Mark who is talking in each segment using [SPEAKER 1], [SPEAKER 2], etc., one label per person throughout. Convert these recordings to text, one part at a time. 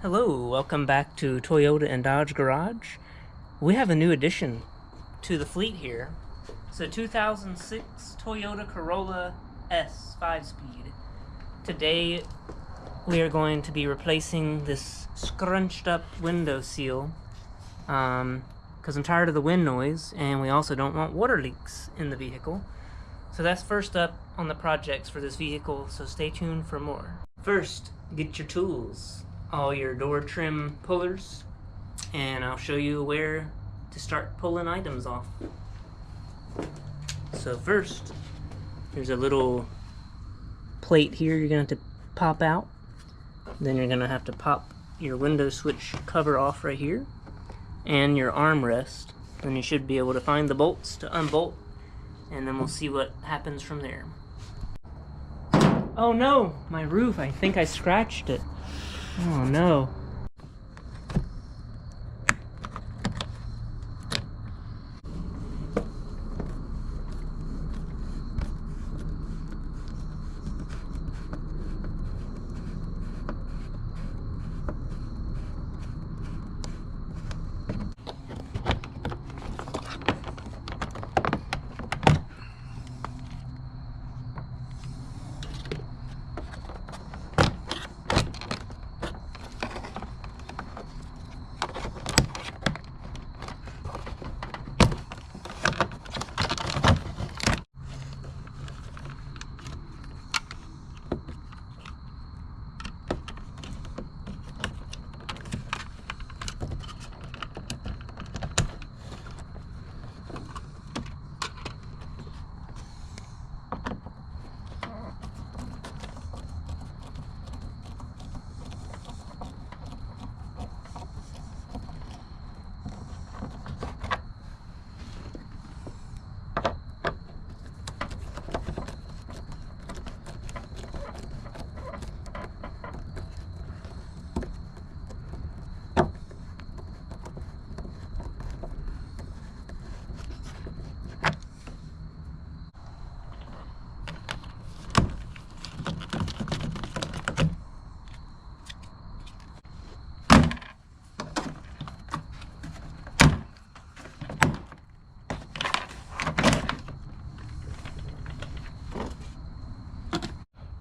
[SPEAKER 1] Hello, welcome back to Toyota and Dodge Garage. We have a new addition to the fleet here. It's a 2006 Toyota Corolla S 5-speed. Today we are going to be replacing this scrunched up window seal because I'm tired of the wind noise and we also don't want water leaks in the vehicle. So that's first up on the projects for this vehicle, so stay tuned for more. First, get your tools. All your door trim pullers, and I'll show you where to start pulling items off. So first, there's a little plate here you're going to have to pop out. Then you're going to have to pop your window switch cover off right here, and your armrest. Then you should be able to find the bolts to unbolt, and then we'll see what happens from there. Oh no, my roof, I think I scratched it. Oh no.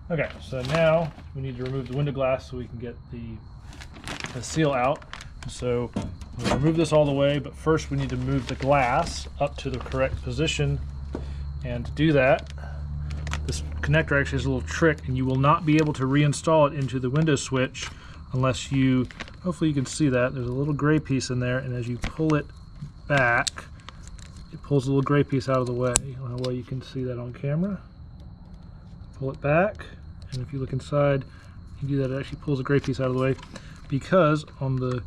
[SPEAKER 2] Okay, so now we need to remove the window glass so we can get the seal out. So we'll remove this all the way, but first we need to move the glass up to the correct position. And to do that, this connector actually has a little trick, and you will not be able to reinstall it into the window switch unless you, hopefully you can see that, there's a little gray piece in there, and as you pull it back, it pulls a little gray piece out of the way. I don't know how well you can see that on camera. Pull it back, and if you look inside, you do that, it actually pulls a gray piece out of the way, because on the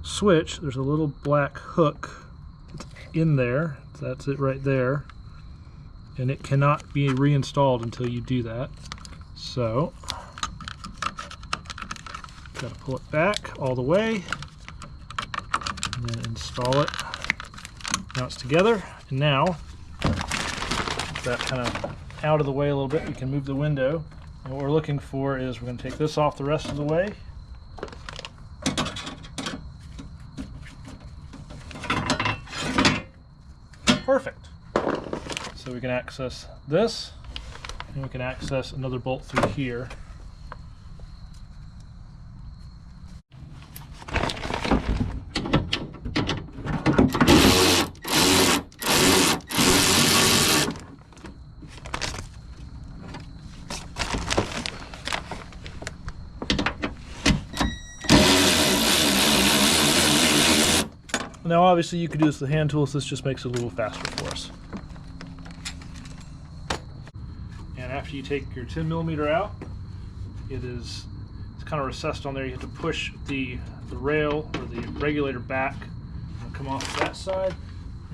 [SPEAKER 2] switch there's a little black hook that's in there. That's it right there, and it cannot be reinstalled until you do that. So got to pull it back all the way and then install it. Now it's together, and now that kind of out of the way a little bit, we can move the window. And what we're looking for is we're going to take this off the rest of the way. Perfect. So we can access this, and we can access another bolt through here. Now obviously you could do this with the hand tools, this just makes it a little faster for us. And after you take your 10mm out, it's kind of recessed on there. You have to push the rail or the regulator back and come off that side.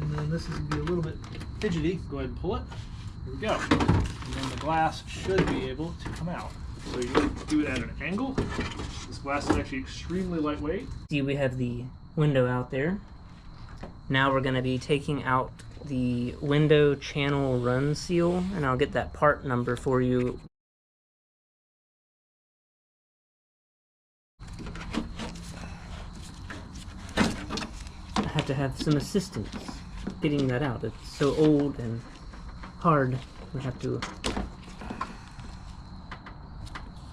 [SPEAKER 2] And then this is going to be a little bit fidgety. Go ahead and pull it. Here we go. And then the glass should be able to come out. So you do it at an angle. This glass is actually extremely lightweight.
[SPEAKER 1] See, we have the window out there. Now we're going to be taking out the window channel run seal, and I'll get that part number for you. to have some assistance getting that out. It's so old and hard. We have to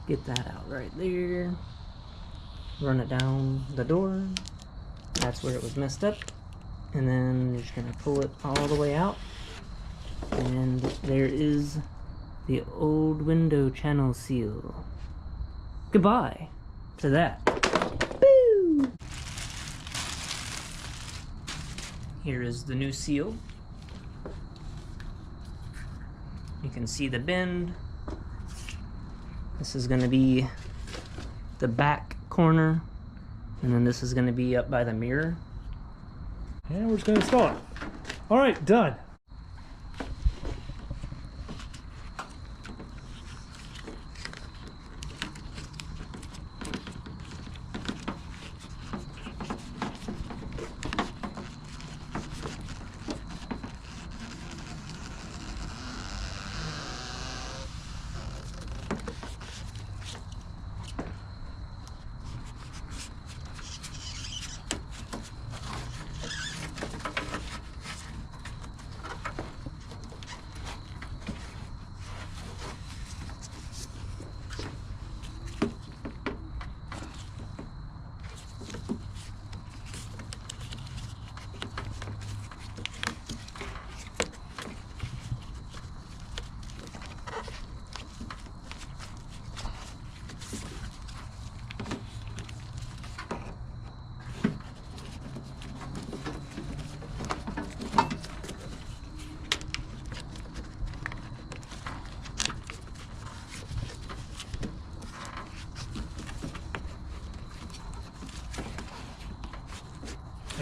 [SPEAKER 1] get that out right there. Run it down the door. That's where it was messed up. And then you're just gonna pull it all the way out. And there is the old window channel seal. Goodbye to that. Woo! Here is the new seal. You can see the bend. This is going to be the back corner, and then this is going to be up by the mirror.
[SPEAKER 2] And we're just going to install it. All right, done.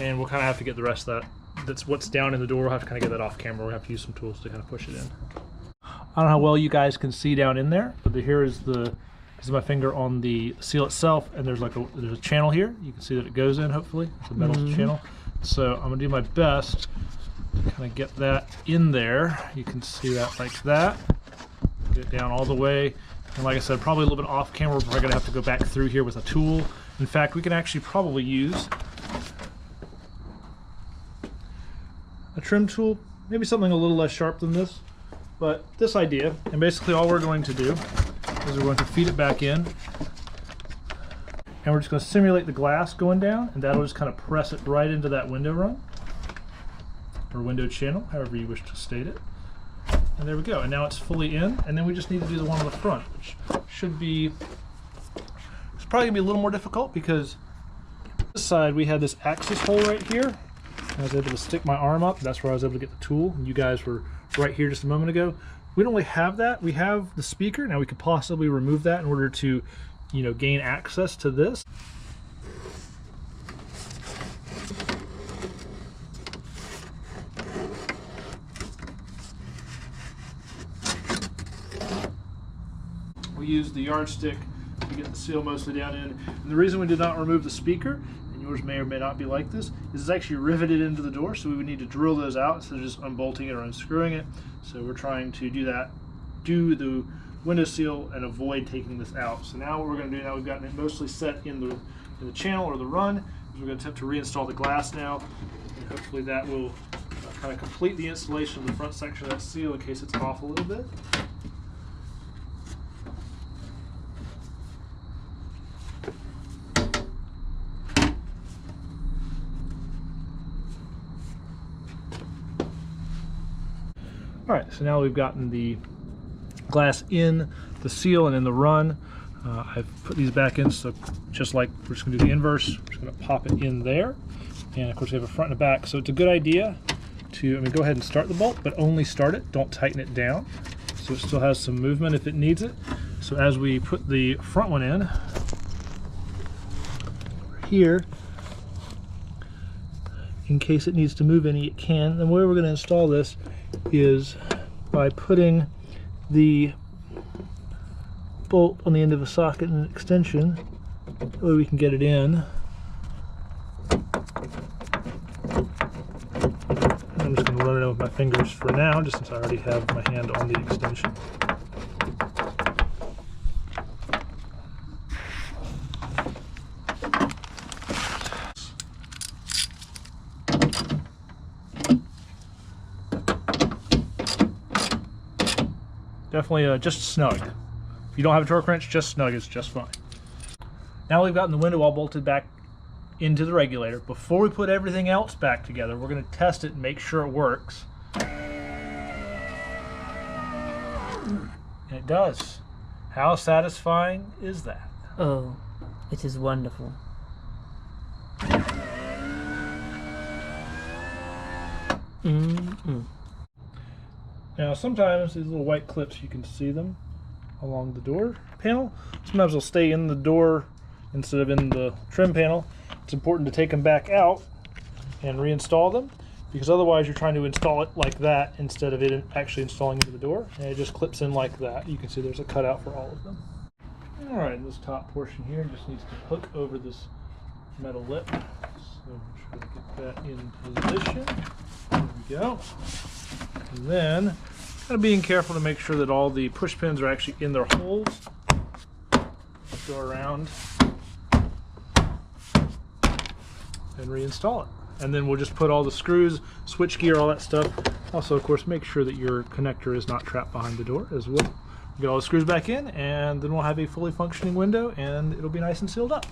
[SPEAKER 2] And we'll kind of have to get the rest of that's what's down in the door. We'll have to kind of get that off camera. We'll have to use some tools to kind of push it in. I don't know how well you guys can see down in there, but here is my finger on the seal itself, and there's there's a channel here. You can see that it goes in, hopefully. It's a metal channel. So I'm gonna do my best to kind of get that in there. You can see that like that. Get it down all the way. And like I said, probably a little bit off camera. We're probably gonna have to go back through here with a tool. In fact, we can actually probably use a trim tool, maybe something a little less sharp than this, but this idea. And basically all we're going to do is we're going to feed it back in, and we're just going to simulate the glass going down, and that'll just kind of press it right into that window run or window channel, however you wish to state it. And there we go. And now it's fully in, and then we just need to do the one on the front, which should be, it's probably gonna be a little more difficult because this side we had this axis hole right here. I was able to stick my arm up. That's where I was able to get the tool. You guys were right here just a moment ago. We don't really have that. We have the speaker. Now we could possibly remove that in order to, you know, gain access to this. We used the yardstick to get the seal mostly down in. And the reason we did not remove the speaker, yours may or may not be like this, is it's actually riveted into the door, so we would need to drill those out instead of just unbolting it or unscrewing it. So we're trying to do that, do the window seal, and avoid taking this out. So now what we're going to do, now we've gotten it mostly set in the channel or the run, is we're going to attempt to reinstall the glass now, and hopefully that will kind of complete the installation of the front section of that seal in case it's off a little bit. All right, so now we've gotten the glass in the seal and in the run. I've put these back in, so just like we're just gonna do the inverse, we're just gonna pop it in there. And of course we have a front and a back, so it's a good idea to, go ahead and start the bolt, but only start it, don't tighten it down. So it still has some movement if it needs it. So as we put the front one in, here, in case it needs to move any, it can. And the way we're gonna install this is by putting the bolt on the end of a socket and an extension. That way we can get it in. I'm just going to run it in with my fingers for now, just since I already have my hand on the extension. definitely just snug. If you don't have a torque wrench, just snug is just fine. Now we've gotten the window all bolted back into the regulator. Before we put everything else back together, we're going to test it and make sure it works. And it does. How satisfying is that?
[SPEAKER 1] Oh, it is wonderful.
[SPEAKER 2] Now sometimes these little white clips, you can see them along the door panel. Sometimes they'll stay in the door instead of in the trim panel. It's important to take them back out and reinstall them, because otherwise you're trying to install it like that instead of it actually installing into the door, and it just clips in like that. You can see there's a cutout for all of them. Alright, this top portion here just needs to hook over this metal lip. So try to get that in position. There we go. And then, kind of being careful to make sure that all the push pins are actually in their holes. Let's go around and reinstall it. And then we'll just put all the screws, switch gear, all that stuff. Also, of course, make sure that your connector is not trapped behind the door as well. Get all the screws back in, and then we'll have a fully functioning window, and it'll be nice and sealed up.